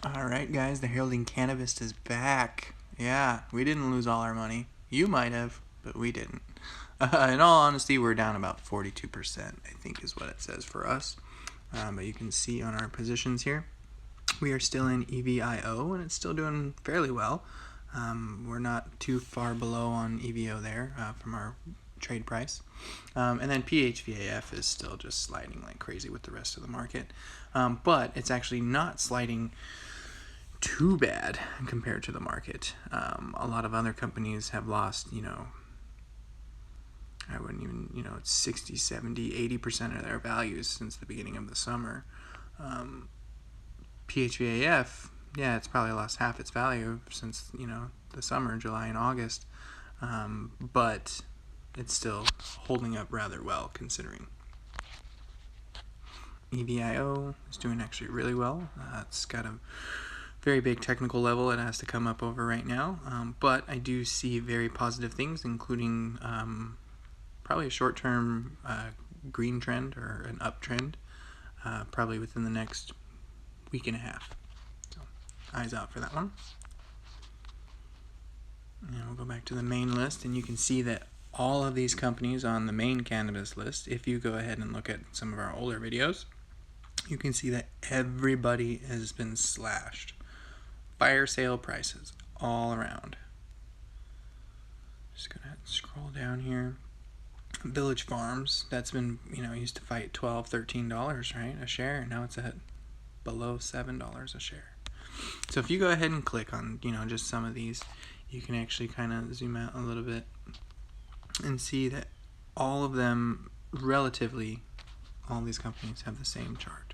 Alright guys, the Heralding Cannabist is back. Yeah, we didn't lose all our money. You might have, but we didn't. In all honesty, we're down about 42%, I think is what it says for us. But you can see on our positions here, we are still in EVIO, and it's still doing fairly well. We're not too far below on EVO there from our trade price. And then PHVAF is still just sliding like crazy with the rest of the market. But it's actually not sliding too bad compared to the market. A lot of other companies have lost, I wouldn't even, it's 60, 70, 80% of their values since the beginning of the summer. PHVAF, yeah, it's probably lost half its value since, the summer, July and August. But it's still holding up rather well considering. EVIO is doing actually really well. It's got a very big technical level it has to come up over right now, but I do see very positive things, including probably a short-term green trend or an uptrend, probably within the next week and a half. So eyes out for that one. And we'll go back to the main list, and you can see that all of these companies on the Main Cannabist list, if you go ahead and look at some of our older videos, you can see that everybody has been slashed. Fire sale prices all around. Just gonna scroll down here. Village Farms, that's been, used to fight $12, $13, right, a share. Now it's at below $7 a share. So if you go ahead and click on, just some of these, you can actually kind of zoom out a little bit and see that all of them, relatively, all these companies have the same chart.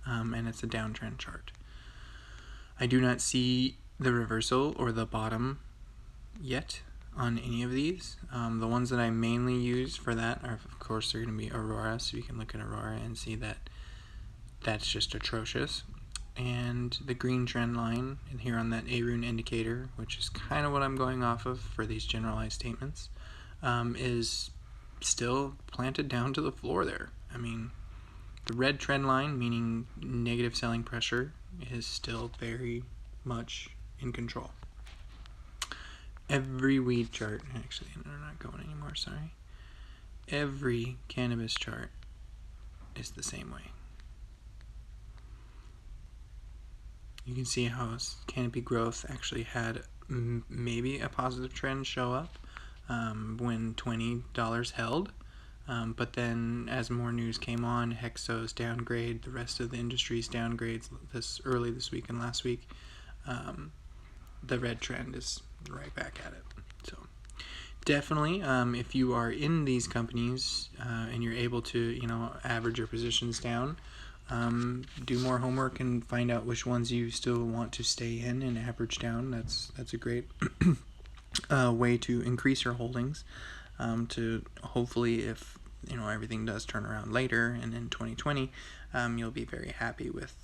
And it's a downtrend chart. I do not see the reversal or the bottom yet on any of these. The ones that I mainly use for that are, of course, they're going to be Aurora, so you can look at Aurora and see that that's just atrocious. And the green trend line, and here on that A-rune indicator, which is kind of what I'm going off of for these generalized statements, is still planted down to the floor there. I mean, the red trend line, meaning negative selling pressure, is still very much in control. Every weed chart, actually, they're not going anymore, sorry. Every cannabis chart is the same way. You can see how canopy growth actually had maybe a positive trend show up when $20 held. But then as more news came on, Hexo's downgrade, the rest of the industry's downgrades this week and last week, the red trend is right back at it. So definitely, if you are in these companies and you're able to, average your positions down, do more homework and find out which ones you still want to stay in and average down. That's a great way to increase your holdings. To hopefully, if everything does turn around later and in 2020, you'll be very happy with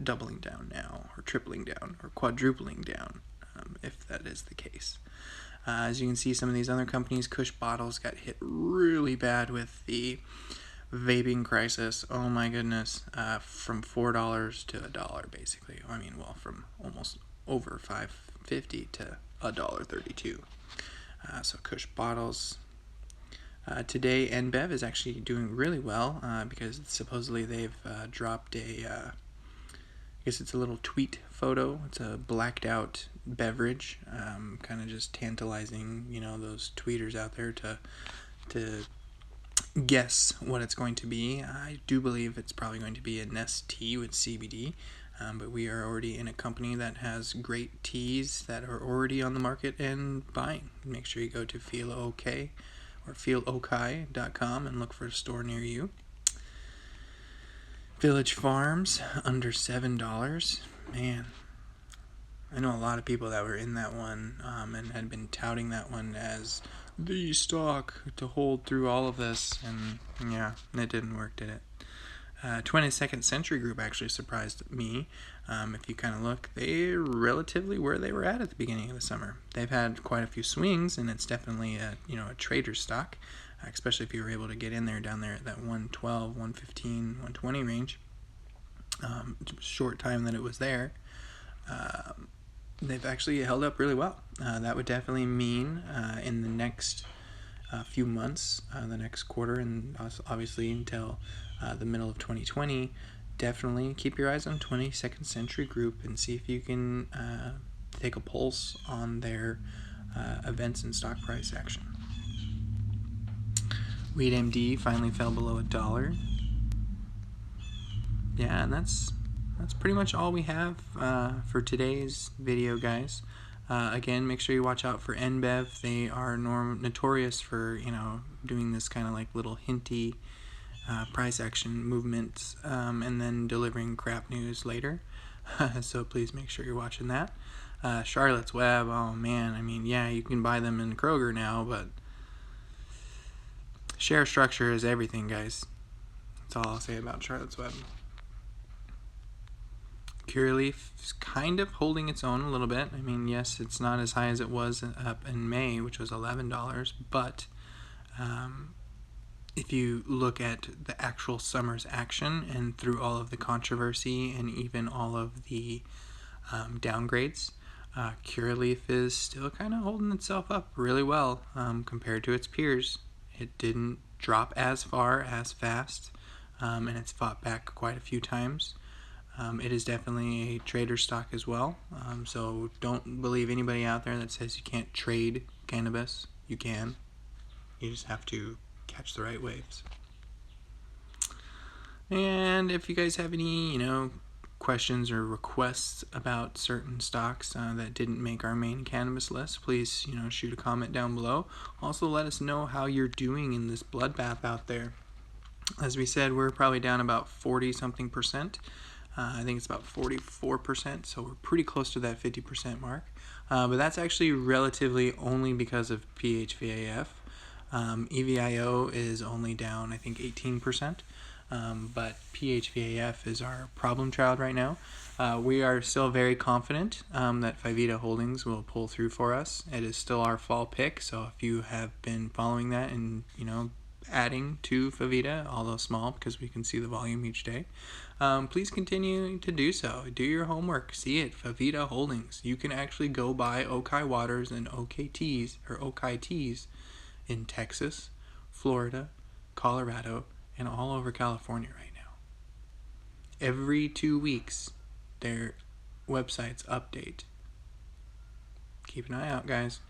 doubling down now, or tripling down, or quadrupling down, if that is the case. As you can see, some of these other companies, Kush Bottles got hit really bad with the vaping crisis. Oh my goodness, from $4 to $1 basically. I mean, well, from almost over $5.50 to $1.32. So Kush Bottles. Today, NBev is actually doing really well because supposedly they've dropped I guess it's a little tweet photo. It's a blacked out beverage, kind of just tantalizing, those tweeters out there to guess what it's going to be. I do believe it's probably going to be a Nest tea with CBD. But we are already in a company that has great teas that are already on the market and buying. Make sure you go to Feel OK or feelokai.com and look for a store near you. Village Farms, under $7. Man, I know a lot of people that were in that one and had been touting that one as the stock to hold through all of this, and yeah, it didn't work, did it? 22nd Century Group actually surprised me. If you kind of look, they're relatively where they were at the beginning of the summer. They've had quite a few swings, and it's definitely a trader stock, especially if you were able to get in there down there at that 112, 115, 120 range. short time that it was there, they've actually held up really well. That would definitely mean in the next few months, the next quarter, and obviously until the middle of 2020, definitely keep your eyes on 22nd Century Group and see if you can take a pulse on their events and stock price action. Weed MD finally fell below $1. Yeah, and that's pretty much all we have for today's video, guys. Again, make sure you watch out for NBEV. They are notorious for, doing this kind of like little hinty price action movements and then delivering crap news later. So please make sure you're watching that. Charlotte's Web, oh man, I mean, yeah, you can buy them in Kroger now, but share structure is everything, guys. That's all I'll say about Charlotte's Web. Curaleaf is kind of holding its own a little bit. I mean, yes, it's not as high as it was up in May, which was $11, but if you look at the actual summer's action and through all of the controversy and even all of the downgrades, Curaleaf is still kind of holding itself up really well compared to its peers. It didn't drop as far as fast, and it's fought back quite a few times. It is definitely a trader stock as well, so don't believe anybody out there that says you can't trade cannabis. You can. You just have to catch the right waves. And if you guys have any, questions or requests about certain stocks that didn't make our main cannabis list, please, shoot a comment down below. Also, let us know how you're doing in this bloodbath out there. As we said, we're probably down about 40-something%. I think it's about 44%, so we're pretty close to that 50% mark. But that's actually relatively only because of PHVAF. EVIO is only down, I think, 18%. But PHVAF is our problem child right now. We are still very confident that Fivita Holdings will pull through for us. It is still our fall pick, so if you have been following that and, adding to Fivita, although small because we can see the volume each day, please continue to do so. Do your homework. See it. Fivita Holdings. You can actually go buy Okai Waters and OKTs or Okai Teas in Texas, Florida, Colorado, and all over California right now. Every 2 weeks, their websites update. Keep an eye out, guys.